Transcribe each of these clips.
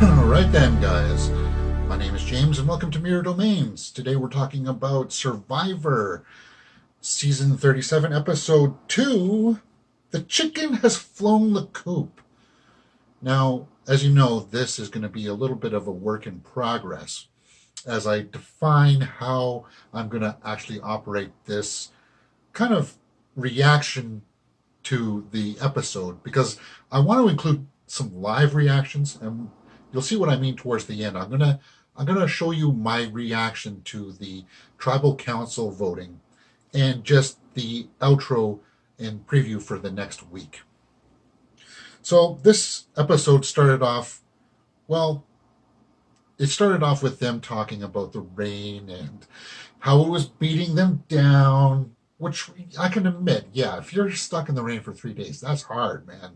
Alright then, guys. My name is James and welcome to Mirror Domains. Today we're talking about Survivor, Season 37, Episode 2, The Chicken Has Flown the Coop. Now, as you know, this is going to be a little bit of a work in progress as I define how I'm going to actually operate this kind of reaction to the episode, because I want to include some live reactions, and you'll see what I mean towards the end. I'm gonna show you my reaction to the tribal council voting and just the outro and preview for the next week. So this episode started off, well, it started off with them talking about the rain and how it was beating them down, which I can admit, yeah, if you're stuck in the rain for 3 days, that's hard, man.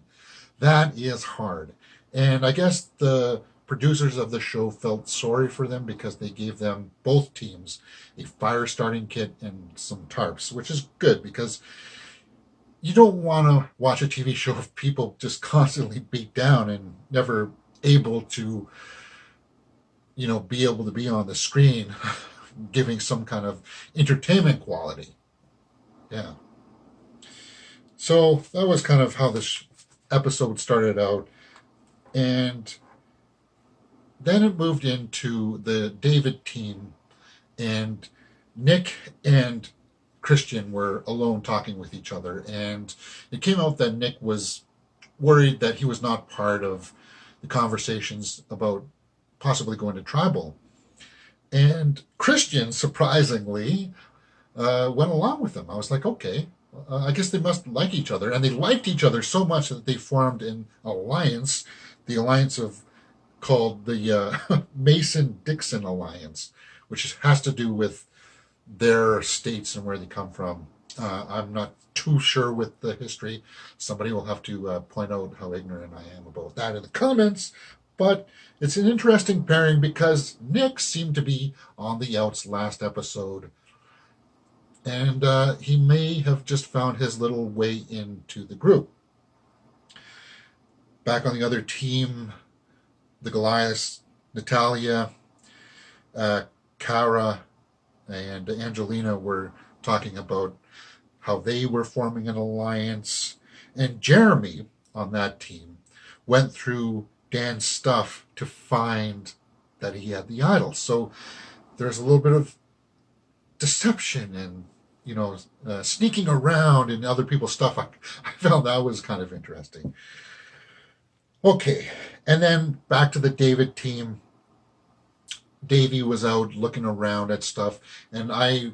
That is hard. And I guess the producers of the show felt sorry for them because they gave them, both teams, a fire starting kit and some tarps, which is good because you don't want to watch a TV show of people just constantly beat down and never able to, be able to be on the screen giving some kind of entertainment quality. Yeah. So that was kind of how this episode started out. And then it moved into the David team, and Nick and Christian were alone talking with each other. And it came out that Nick was worried that he was not part of the conversations about possibly going to tribal. And Christian, surprisingly, went along with them. I was like, okay, I guess they must like each other. And they liked each other so much that they formed an alliance, the alliance called the Mason-Dixon Alliance, which has to do with their states and where they come from. I'm not too sure with the history. Somebody will have to point out how ignorant I am about that in the comments. But it's an interesting pairing because Nick seemed to be on the outs last episode. And he may have just found his little way into the group. Back on the other team, the Goliath, Natalia, Kara, and Angelina were talking about how they were forming an alliance. And Jeremy on that team went through Dan's stuff to find that he had the idol. So there's a little bit of deception and sneaking around in other people's stuff. I found that was kind of interesting. Okay, and then back to the David team. Davey was out looking around at stuff, and I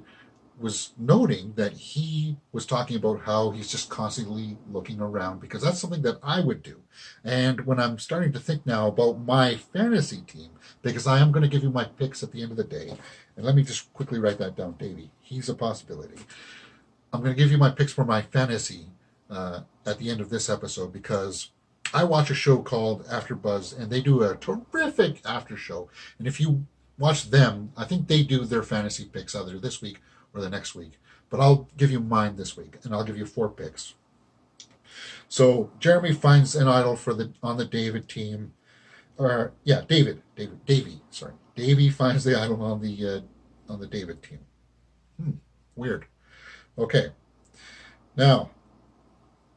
was noting that he was talking about how he's just constantly looking around, because that's something that I would do. And when I'm starting to think now about my fantasy team, because I am going to give you my picks at the end of the day, and let me just quickly write that down, Davey. He's a possibility. I'm going to give you my picks for my fantasy at the end of this episode, because I watch a show called AfterBuzz, and they do a terrific after show. And if you watch them, I think they do their fantasy picks either this week or the next week. But I'll give you mine this week, and I'll give you 4 picks. So Jeremy finds an idol on the David team. Davey finds the idol on the David team. Weird. Okay. Now,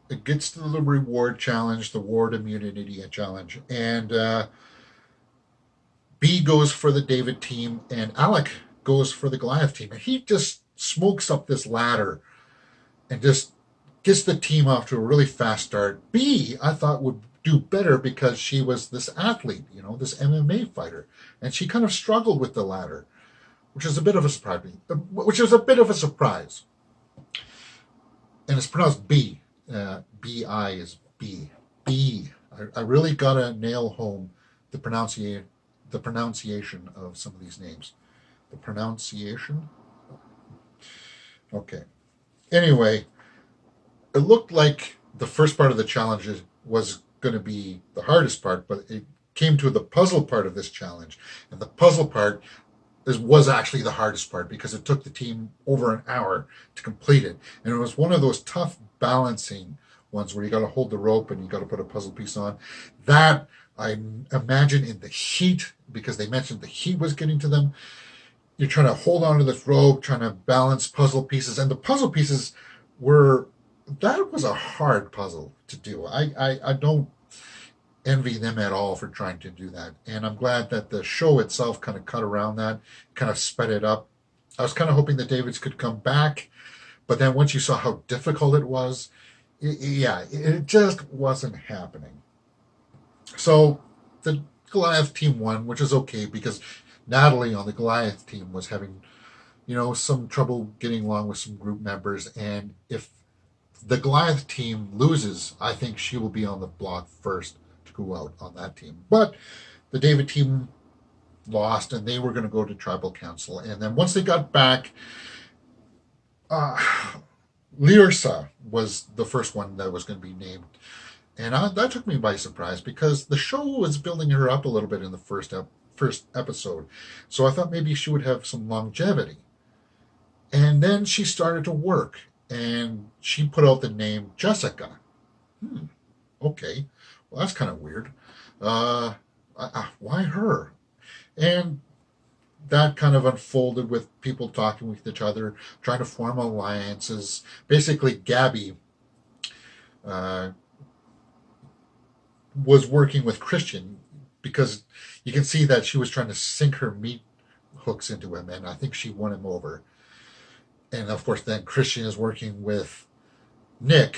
it gets to the reward challenge, the ward immunity challenge, and B goes for the David team, and Alec goes for the Goliath team. And he just smokes up this ladder and just gets the team off to a really fast start. B, I thought, would do better because she was this athlete, this MMA fighter, and she kind of struggled with the ladder, which is a bit of a surprise. And it's pronounced B. B-I is B. B. I really got to nail home the pronunciation of some of these names. The pronunciation? Okay. Anyway, it looked like the first part of the challenge was going to be the hardest part, but it came to the puzzle part of this challenge. And the puzzle part was actually the hardest part, because it took the team over an hour to complete it. And it was one of those tough balancing ones where you got to hold the rope and you got to put a puzzle piece on. That I imagine in the heat, because they mentioned the heat was getting to them, you're trying to hold on to this rope, trying to balance puzzle pieces. And the puzzle pieces that was a hard puzzle to do. I don't envy them at all for trying to do that. And I'm glad that the show itself kind of cut around that, kind of sped it up. I was kind of hoping that Davids could come back, but then once you saw how difficult it was, it just wasn't happening. So the Goliath team won, which is okay because Natalie on the Goliath team was having, some trouble getting along with some group members. And if the Goliath team loses, I think she will be on the block first to go out on that team. But the David team lost, and they were going to go to tribal council. And then once they got back, Lyrsa was the first one that was going to be named. And that took me by surprise because the show was building her up a little bit in the first episode. So I thought maybe she would have some longevity. And then she started to work, and she put out the name Jessica. Okay. Well, that's kind of weird. Why her? And that kind of unfolded with people talking with each other, trying to form alliances. Basically, Gabby was working with Christian because you can see that she was trying to sink her meat hooks into him, and I think she won him over. And of course, then Christian is working with Nick,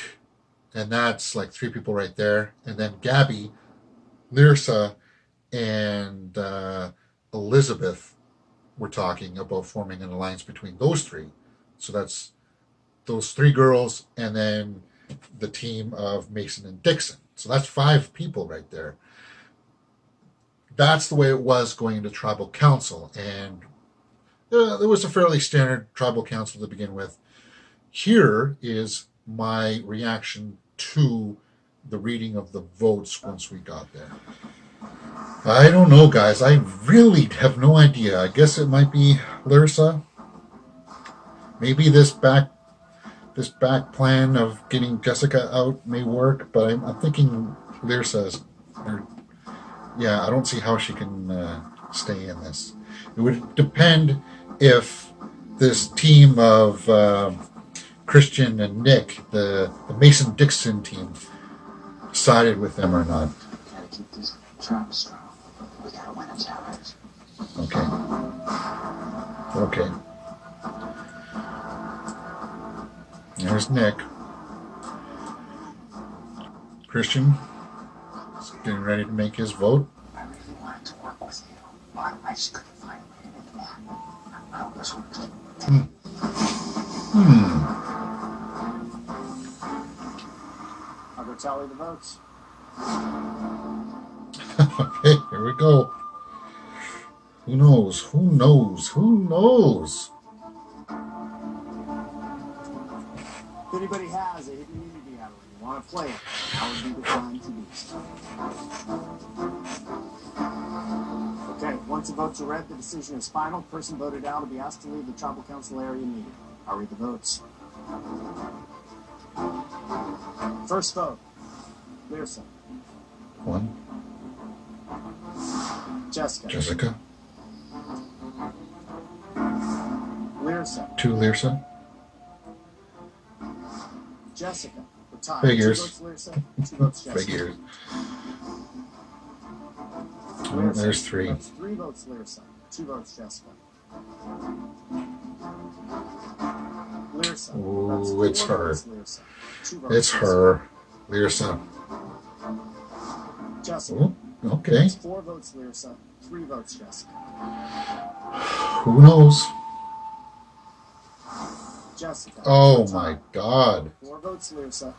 and that's like three people right there. And then Gabby, Lyrsa, and Elizabeth were talking about forming an alliance between those three. So that's those three girls, and then the team of Mason and Dixon. So that's 5 people right there. That's the way it was going into tribal council. And it was a fairly standard tribal council to begin with. Here is my reaction to the reading of the votes once we got there. I don't know, guys. I really have no idea. I guess it might be Lyrsa. Maybe this back plan of getting Jessica out may work, but I'm thinking Lyrsa I don't see how she can stay in this. It would depend if this team of Christian and Nick, the Mason-Dixon team, sided with them or not. We gotta keep this trap strong. We gotta win a challenge. Okay. There's Nick. Christian is getting ready to make his vote. I really wanted to work with you, but I just couldn't find a way to make it happen. I was I'll go tally the votes. Okay, here we go. Who knows? If anybody has a hidden immunity hour and you want to play it, now would be the time to do so. Okay, once the votes are read, the decision is final. Person voted out will be asked to leave the tribal council area immediately. I'll read the votes. First vote, Lyrsa. 1. Jessica. Lyrsa. 2 Lyrsa. Jessica. We're tied. Figures. 2 votes Lyrsa, 2 votes Jessica. Figures. Lyrsa. There's 3. That's 3 votes Lyrsa, 2 votes Jessica. Lyrsa. Ooh, it's her. Lyrsa, 2 votes It's her. Lyrsa. Jessica. Ooh, okay. That's 4 votes Lyrsa, 3 votes Jessica. Who knows? Jessica. Oh my God. 4 votes Lyrsa.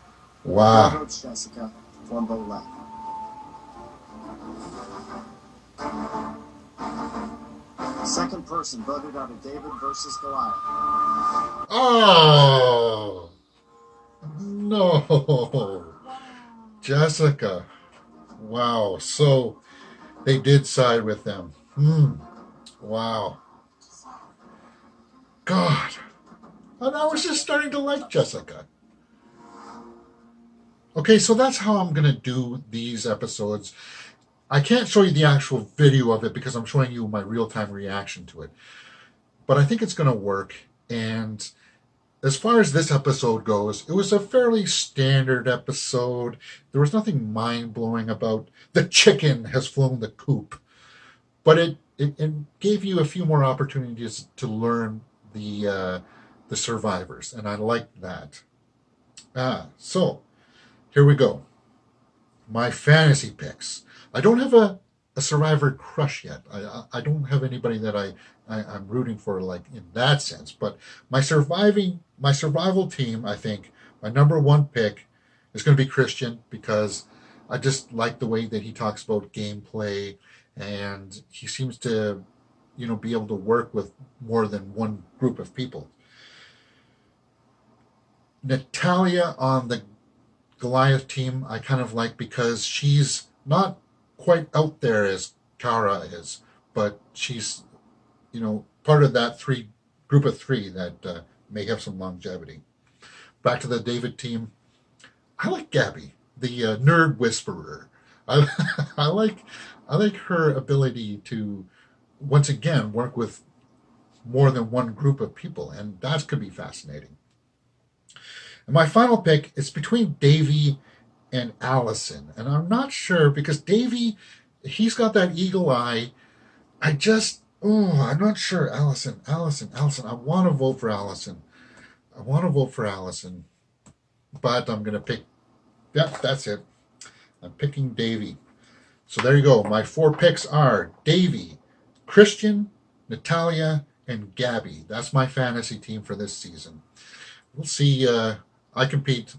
Wow. 4 votes Jessica. 1 vote left. Second person voted out of David versus Goliath. Oh no, Jessica. Wow. So they did side with them. Wow. God. And I was just starting to like Jessica. Okay, so that's how I'm going to do these episodes. I can't show you the actual video of it because I'm showing you my real-time reaction to it. But I think it's going to work. And as far as this episode goes, it was a fairly standard episode. There was nothing mind-blowing about the chicken has flown the coop. But it gave you a few more opportunities to learn the survivors. And I liked that. So here we go. My fantasy picks. I don't have a survivor crush yet. I don't have anybody that I'm rooting for, like, in that sense. But my survival team, I think, my number one pick is going to be Christian, because I just like the way that he talks about gameplay, and he seems to, be able to work with more than one group of people. Natalia on the Goliath team, I kind of like, because she's not quite out there as Kara is, but she's, part of that group of three that may have some longevity. Back to the David team, I like Gabby, the nerd whisperer. I I like her ability to, once again, work with more than one group of people, and that could be fascinating. And my final pick is between Davy and Allison. And I'm not sure, because Davy, he's got that eagle eye. I'm not sure. Allison. I want to vote for Allison. But I'm going to pick, that's it. I'm picking Davy. So there you go. My 4 picks are Davy, Christian, Natalia, and Gabby. That's my fantasy team for this season. We'll see. I compete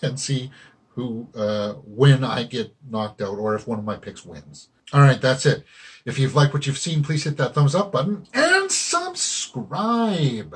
and see when I get knocked out, or if one of my picks wins. All right, that's it. If you've liked what you've seen, please hit that thumbs up button and subscribe.